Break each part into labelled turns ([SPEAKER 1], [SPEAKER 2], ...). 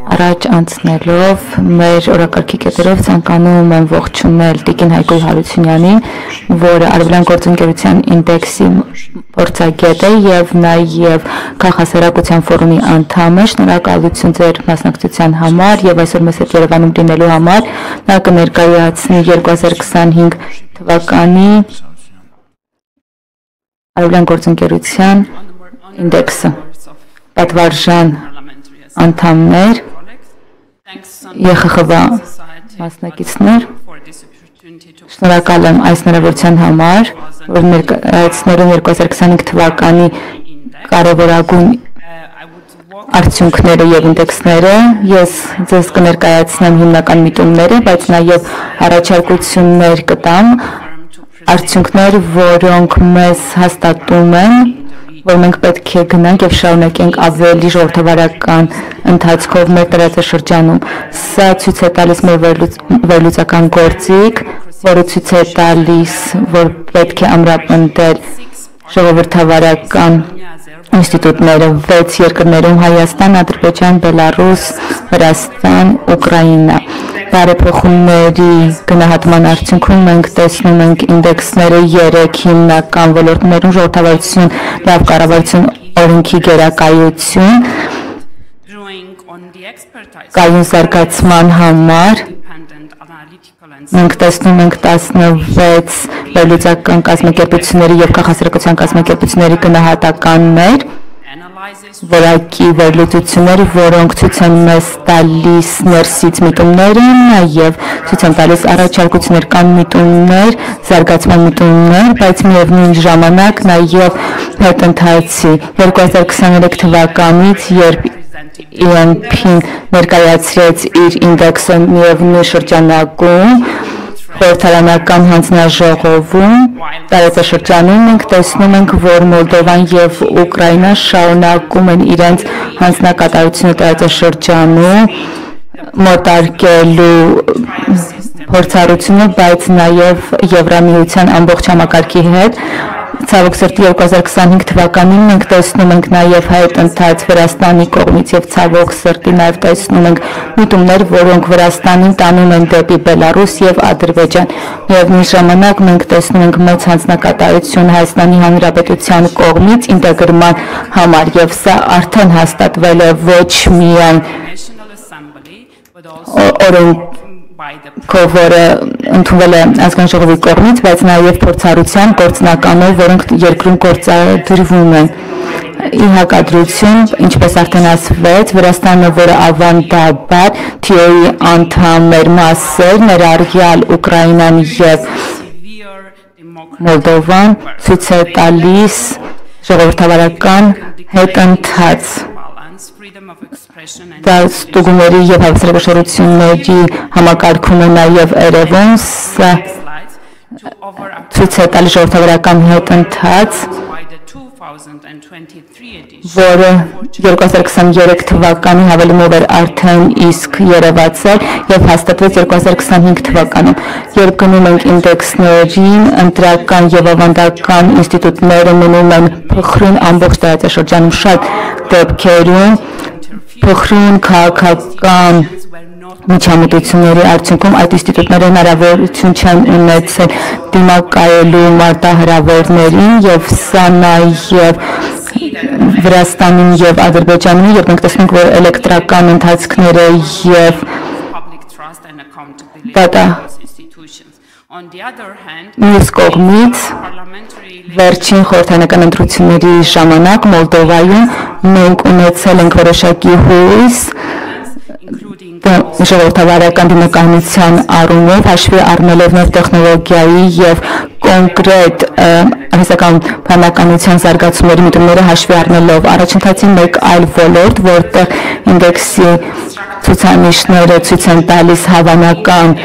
[SPEAKER 1] Առաջ անցնելով մեր օրակարգի կետերով ցանկանում եմ ողջունել Տիկին Հայկոյ Հարությունյանին, որը Արևելյան գործընկերության ինդեքսի փորձագետ է եւ նաեւ Քաղաքասարակության ֆորումի անդամ է։ Շնորհակալություն ձեր մասնակցության համար եւ այսօր մեզ հետ Երևանում լինելու համար։ Նա կներկայացնի 2025 թվականի Արևելյան գործընկերության ինդեքսը։ Պատվարժան անդամներ, ԵԽԽՎ մասնակիցներ, շնորհակալ եմ այս հնարավորության համար, որ ներկայացնելու 2025 թվականի կարևորագույն արդյունքները եւ ինդեքսները։ Ես ձեզ կներկայացնեմ հիմնական միտումները, բայց նաեւ առաջարկություններ կտամ, արդյունքներ, որոնք մեզ հաստատում են, որ մենք պետք է գնանք եւ շարունակենք ավելի ժողովրդավարական ընթացքով մեր տարածաշրջանում։ Սա ցույց է տալիս մեր վերլուծական գործիք, որը ցույց է տալիս, որ պետք է ամրապնդել ժողովրդավարական ինստիտուտները 6 երկրներում՝ Հայաստան, Ադրբեջան, Բելարուս, Վրաստան, Ուկրաինա։ Բարեփոխումների գնահատման արդյունքում մենք տեսնում ենք ինդեքսները 3 հիմնական ոլորտներում՝ ժողովրդավարություն, լավ կառավարություն, օրենքի գերակայություն, կայուն զարգացման համար մենք տեսնում ենք 16 վերլուծական կազմակերպությունների եւ քաղաքասարակության կազմակերպությունների գնահատականներ, որակի վերլուծություններ, որոնք ցույց են մեզ տալիս ներսից միտումները, նաև ցույց են տալիս առաջարկություններ կամ միտումներ, զարգացման միտումներ, բայց միևնույն ժամանակ նաև հետընթացի 2023 թվականից, երբ ENP-ն ներկայացրեց իր ինդեքսը միևնույն շրջանակում, խորհրդարանական հանձնաժողովում տարածաշրջանում մենք տեսնում ենք, որ Մոլդովան եւ Ուկրաինան շարունակում են իրենց հանձնակատարությունը տարածաշրջանում մոտարկելու փորձառությունը, բայց նաեւ Եվրամիության ամբողջ համակարգի հետ։ Ցավոք սրտի 2025 թվականին մենք տեսնում ենք նաև հայտնած Վրաստանի կողմից եւ ցավոք սրտի նաև տեսնում ենք միտումներ, որոնք Վրաստանին տանում են դեպի Բելարուս եւ Ադրբեջան։ Միևնույն ժամանակ մենք տեսնում ենք մեծ հանձնակատարություն Հայաստանի Հանրապետության կողմից ինտեգրման համար եւ սա արդեն հաստատվել է ոչ միայն որը ընդունվել է ազգային ժողովի կողմից, բայց նաև փորձառության գործնականով, որոնք երկրում գործադրվում են։ Ի հակադրություն, ինչպես արդեն ասվեց, Վրաստանը, որը ավանդաբար TO-ի անդամ էր մասեր, ներառյալ Ուկրաինան եւ Մոլդովան, ցույց է տալիս ժողովրդավարական հետընթաց։ Դա ստուգումների եւ հավասարակշռությունների համակարգում է նաեւ երևում, սա ցույց է տալիս ժողովրդավարական հետընթաց, որը 2023 թվականի հավելումով էր արդեն իսկ երևացել եւ հաստատվեց 2025 թվականում։ Երբ գնում ենք ինդեքսներին, ընտրական եւ ավանդական ինստիտուտները մնում են փխրուն ամբողջ տարածաշրջանում, շատ դեպքերում փխրուն քաղաքական միջամտությունների արդյունքում այդ ինստիտուտները հնարավորություն չեն ունեցել դիմակայելու մարտահրավերներին եւ սա նաեւ Վրաստանին եւ Ադրբեջանին, երբ մենք տեսնում ենք, որ էլեկտրական ընթացքները եւ մյուս կողմից վերջին խորհրդարանական ընտրությունների ժամանակ Մոլդովայում մենք ունեցել ենք որոշակի հույս ժողովրդավարական դիմականության առումով, հաշվի առնելով նոր տեխնոլոգիայի եւ կոնկրետ հասարակական բանականության զարգացումների միտումները հաշվի առնելով առաջընթացի մեկ այլ ոլորտ, որտեղ ինդեքսի ցուցանիշները ցույց են տալիս հավանական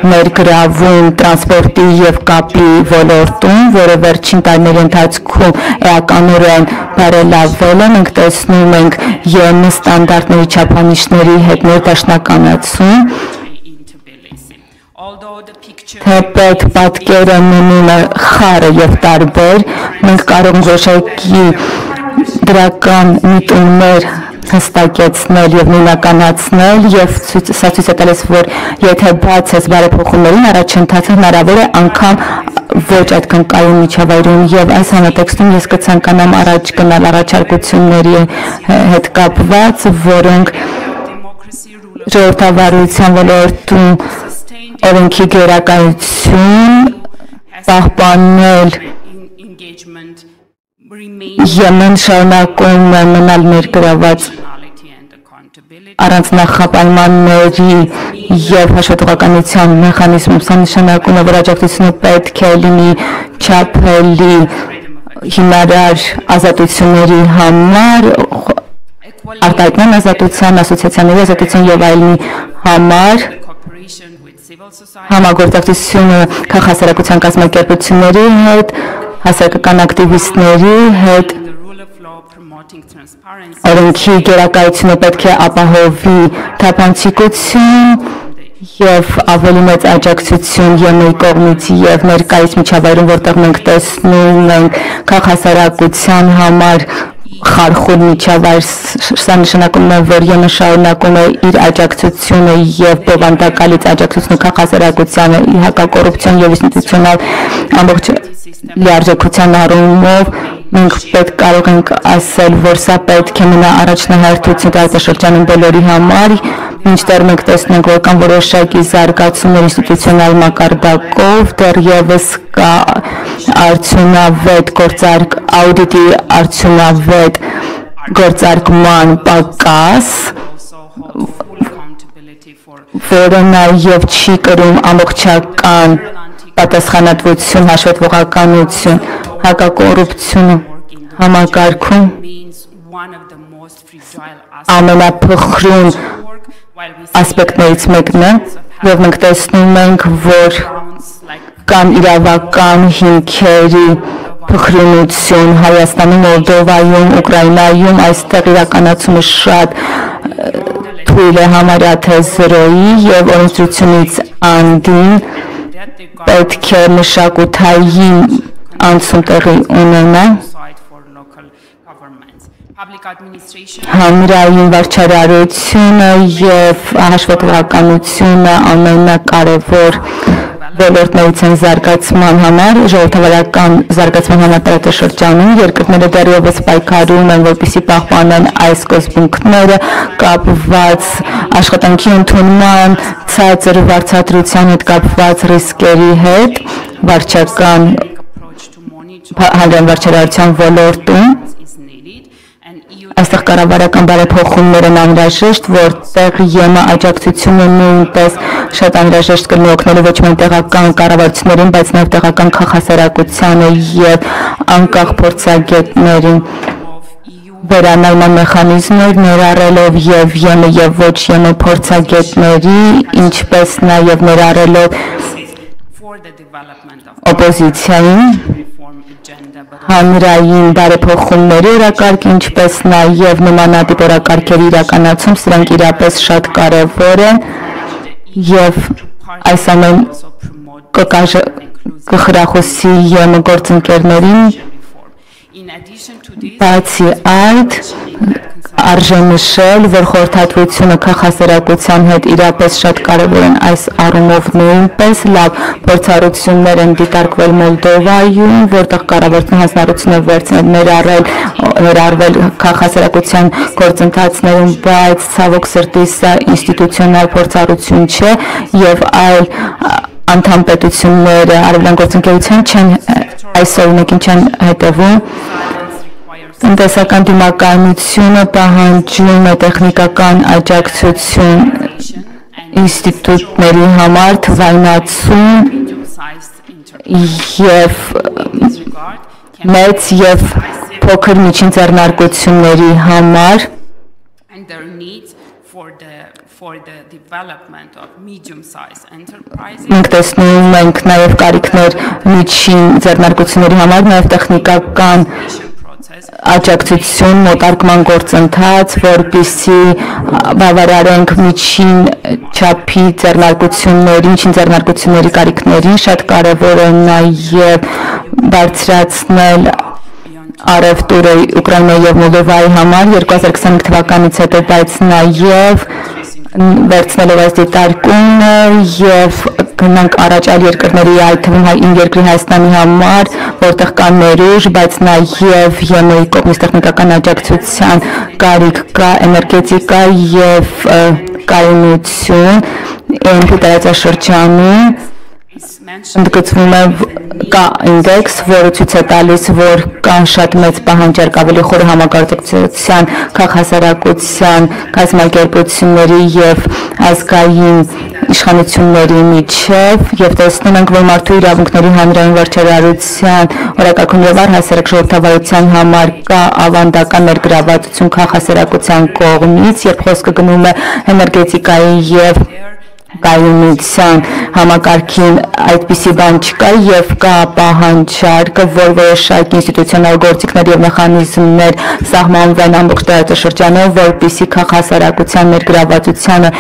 [SPEAKER 1] ներգրավում տրանսպորտի եւ կապի ոլորտում, որը վերջին տարիների ընթացքում էականորեն բարելավել է, մենք տեսնում ենք ԵՄ ստանդարտների չափանիշների հետ ներդաշնականացում, թեպետ պատկերը մնում է խառը եւ տարբեր, մենք կարող ենք որոշակի դրական միտումներ հստակեցնել եւ նույնականացնել եւ սա ցույց է տալիս, որ եթե բաց ես բարեփոխումներին, առաջընթացը հնարավոր է անգամ ոչ այդքան կայուն միջավայրում եւ այս համատեքստում ես կցանկանամ առաջ գնալ առաջարկությունների հետ կապված, որոնք ժողովրդավարության ոլորտում օրենքի գերակայություն պահպանել Եմեն շարունակում է մնալ ներգրաված առանց նախապայմանների եւ հաշվետվականության մեխանիզմում, սա նշանակում է, որ աջակցությունը պետք է լինի չափելի հիմնարար ազատությունների համար, արտահայտման ազատության, ասոցիացիաների ազատության եւ այլնի համար, համագործակցությունը քաղաքասարակության կազմակերպությունների հետ, հասարակական ակտիվիստների հետ, օրենքի գերակայությունը պետք է ապահովի թափանցիկություն եւ ավելի մեծ աջակցություն ԵՄ-ի կողմից եւ ներկայիս միջավայրում, որտեղ մենք տեսնում ենք քաղաքասարակության համար խարխուլ միջավայր, սա նշանակում է, որ ԵՄ շարունակում է իր աջակցությունը եւ բովանդակալից աջակցությունը քաղաքասարակությանը հակակոռուպցիոն եւ ինստիտուցիոնալ ամբողջ լիարժեքության առումով մենք պետք կարող ենք ասել, որ սա պետք է մնա առաջնահերթություն տարածաշրջանում բոլորի համար, մինչդեռ մենք տեսնենք, որ կան որոշակի զարգացումներ ինստիտուցիոնալ մակարդակով, դեռևս կա արդյունավետ գործարք աուդիտի արդյունավետ գործարկման պակաս, որը նաև չի կրում ամբողջական պատասխանատվություն, հաշվետվողականություն, հակակոռուպցիոն համակարգում ամենափխրուն ասպեկտներից մեկն է, եւ մենք տեսնում ենք, որ կան իրավական հիմքերի փխրունություն Հայաստանում, Մոլդովայում, Ուկրաինայում, այստեղ իրականացումը շատ թույլ է համարյա թե 0-ի եւ օրենսդրությունից անդին պետք է մշակութային անցում տեղի ունենա հանրային վարչարարությունը եւ հաշվետվականությունը ամենակարևոր ոլորտներից են զարգացման համար, ժողովրդավարական զարգացման համար տարածաշրջանում երկրները դեռևս պայքարում են, որպեսզի պահպանեն այս սկզբունքները կապված աշխատանքի ընդունման, ցածր վարձատրության հետ կապված ռիսկերի հետ, վարչական հանրային վարչարարության ոլորտում այստեղ կառավարական բարեփոխումներ են անհրաժեշտ, որտեղ ԵՄ աջակցությունը նույնպես շատ անհրաժեշտ կլինի օգնելու ոչ միայն տեղական կառավարություններին, բայց նաև տեղական քաղաքասարակությանը եւ անկախ փորձագետներին վերանայման մեխանիզմներ ներառելով եւ ԵՄ եւ ոչ ԵՄ փորձագետների, ինչպես նաեւ ներառելով օպոզիցիային հանրային բարեփոխումների օրակարգ, ինչպես նաև նմանատիպ օրակարգերի իրականացում, սրանք իրապես շատ կարևոր են եւ այս ամեն կխրախուսի ԵՄ գործընկերներին, բացի այդ արժե նշել, որ խորհրդատվությունը քաղաքասարակության հետ իրապես շատ կարևոր են այս առումով նույնպես լավ փորձառություններ են դիտարկվել Մոլդովայում, որտեղ կառավարությունը հանձնարարություն է վերցնել ներառվել քաղաքասարակության գործընթացներում, բայց ցավոք սրտի սա ինստիտուցիոնալ փորձառություն չէ եւ այլ անդամ պետությունները արևելյան գործընկերության չեն այս օրինակին չեն հետևում Տնտեսական դիմակայությունը պահանջում է տեխնիկական աջակցություն ինստիտուտների համար, թվայնացում եւ մեծ եւ փոքր միջին ձեռնարկությունների համար մենք տեսնում ենք նաեւ կարիքներ միջին ձեռնարկությունների համար, նաեւ տեխնիկական աջակցություն, մոտարկման գործընթաց, որպեսզի բավարարենք միջին չափի ձեռնարկությունների, միջին ձեռնարկությունների կարիքներին, շատ կարևոր է նաև բարձրացնել առևտուրը Ուկրաինայի եւ Մոլդովայի համար 2025 թվականից հետո, բայց նաեւ վերցնելով այս դիտարկումը եւ գնանք առաջ այլ երկրների, այդ թվում իմ երկրի Հայաստանի համար, որտեղ կա ներուժ, բայց նաեւ ԵՄ-ի կողմից տեխնիկական աջակցության կարիք կա, էներգետիկա եւ կայունություն տարածաշրջանում ընդգծվում է կա ինդեքս, որը ցույց է տալիս, որ կա շատ մեծ պահանջարկ ավելի խոր համագործակցության, քաղաքասարակության, կազմակերպությունների եւ ազգային իշխանությունների միջև եւ տեսնում ենք, որ մարդու իրավունքների հանրային վարչարարության օրակարգում եւ առհասարակ ժողովրդավարության համար կա ավանդական ներգրավվածություն քաղաքասարակության կողմից, երբ խոսքը գնում է էներգետիկայի եւ կայունության համակարգին այդպիսի բան չկա եւ կա պահանջարկը, որ որոշակի ինստիտուցիոնալ գործիքներ եւ մեխանիզմներ սահմանվեն ամբողջ տարածաշրջանով, որպեսզի քաղաքասարակության ներգրավվածությանը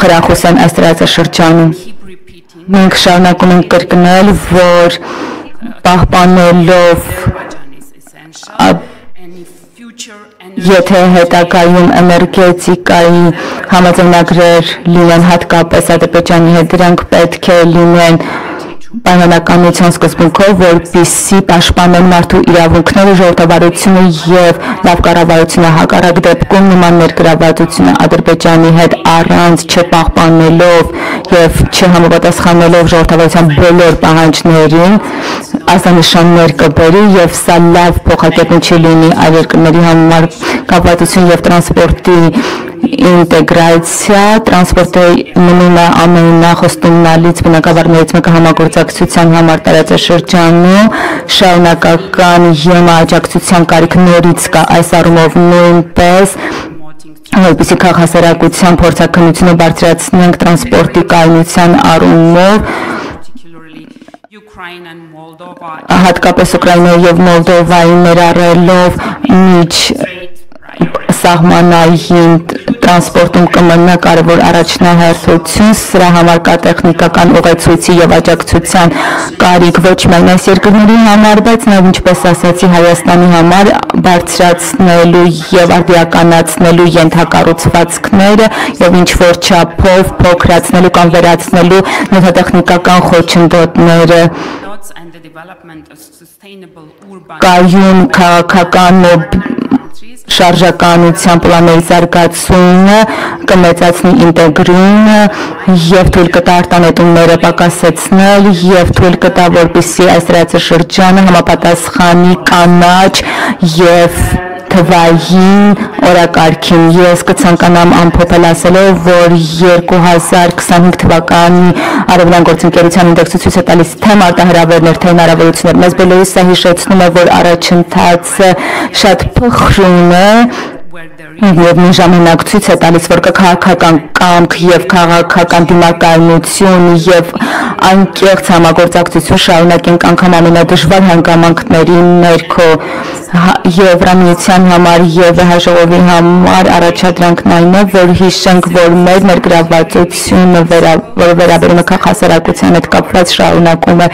[SPEAKER 1] խրախուսեն այս տարածաշրջանում։ Մենք շարունակում ենք կրկնել, որ պահպանելով եթե հետագայում էներգետիկայի համաձայնագրեր լինեն հատկապես Ադրբեջանի հետ, դրանք պետք է լինեն պայմանականության սկզբունքով, որպեսզի պաշտպանեն մարդու իրավունքները, ժողովրդավարությունը եւ լավ կառավարությունը, հակառակ դեպքում նման ներգրավվածությունը Ադրբեջանի հետ առանց չպահպանելով եւ չհամապատասխանելով ժողովրդավարության բոլոր պահանջներին ազդանշաններ կբերի եւ սա լավ փոխակերպում չի լինի այլ երկրների համար կապվածություն եւ տրանսպորտի ինտեգրացիա, տրանսպորտը մնում է ամենախոստումնալից բնակավարներից մեկը համագործակցության համար տարածաշրջանում, շարունակական ԵՄ աջակցության կարիք նորից կա այս առումով նույնպես, որպեսզի քաղաքասարակության փորձաքննությունը բարձրացնենք տրանսպորտի կայունության առումով, հատկապես Ուկրաինայի եւ Մոլդովայի ներառելով միջ սահմանային տրանսպորտում կմնա կարևոր առաջնահերթություն, սրա համար կա տեխնիկական ուղեցույցի եւ աջակցության կարիք ոչ միայն այս երկրների համար, բայց նաեւ ինչպես ասացի Հայաստանի համար բարձրացնելու եւ արդիականացնելու ենթակառուցվածքները եւ ինչ որ չափով փոքրացնելու կամ վերացնելու նյութատեխնիկական խոչընդոտները կայուն քաղաքական շարժականության պլանների զարգացումը կմեծացնի ինտեգրումը եւ թույլ կտա արտանետումները պակասեցնել եւ թույլ կտա որպեսզի այս տարածաշրջանը համապատասխանի կանաչ եւ թվային օրակարգին։ Ես կցանկանամ ամփոփել ասելով, որ 2025 թվականի Արևելյան գործընկերության ինդեքսը ցույց է տալիս թե մարտահրավերներ, թե հնարավորություններ։ Մեզ բոլորիս սա հիշեցնում է, որ առաջընթացը շատ փխրուն է եւ մի ժամանակ ցույց է տալիս, որ կա քաղաքական կամք եւ քաղաքական դիմակայունություն եւ անկեղծ համագործակցություն շարունակենք անգամ ամենադժվար հանգամանքների ներքո Եվրամիության համար եւ հաշվովի համար առաջադրանքն այն է, որ հիշենք, որ մեր ներգրավվածությունը վերաբերում է քաղաքասարակության հետ կապված շարունակում է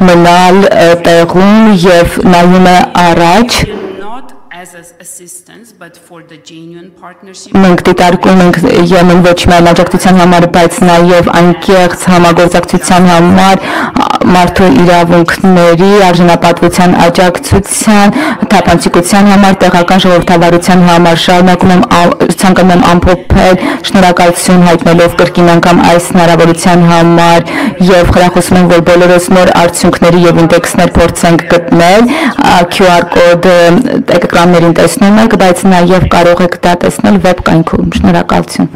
[SPEAKER 1] մնալ տեղում եւ նայում է առաջ Մենք դիտարկում ենք ԵՄ-ն ոչ միայն աջակցության համար, բայց նաև անկեղծ համագործակցության համար, մարդու իրավունքների, արժանապատվության աջակցության, թափանցիկության համար, տեղական ժողովրդավարության համար շարունակում եմ ցանկանում եմ ամփոփել շնորհակալություն հայտնելով կրկին անգամ այս հնարավորության համար եւ խրախուսում եմ, որ բոլորս նոր արդյունքների եւ ինդեքսներ փորձենք գտնել QR կոդ էկրաններին տեսնում եք, բայց նաև կարող եք դա տեսնել վեբ կայքում։ Շնորհակալություն։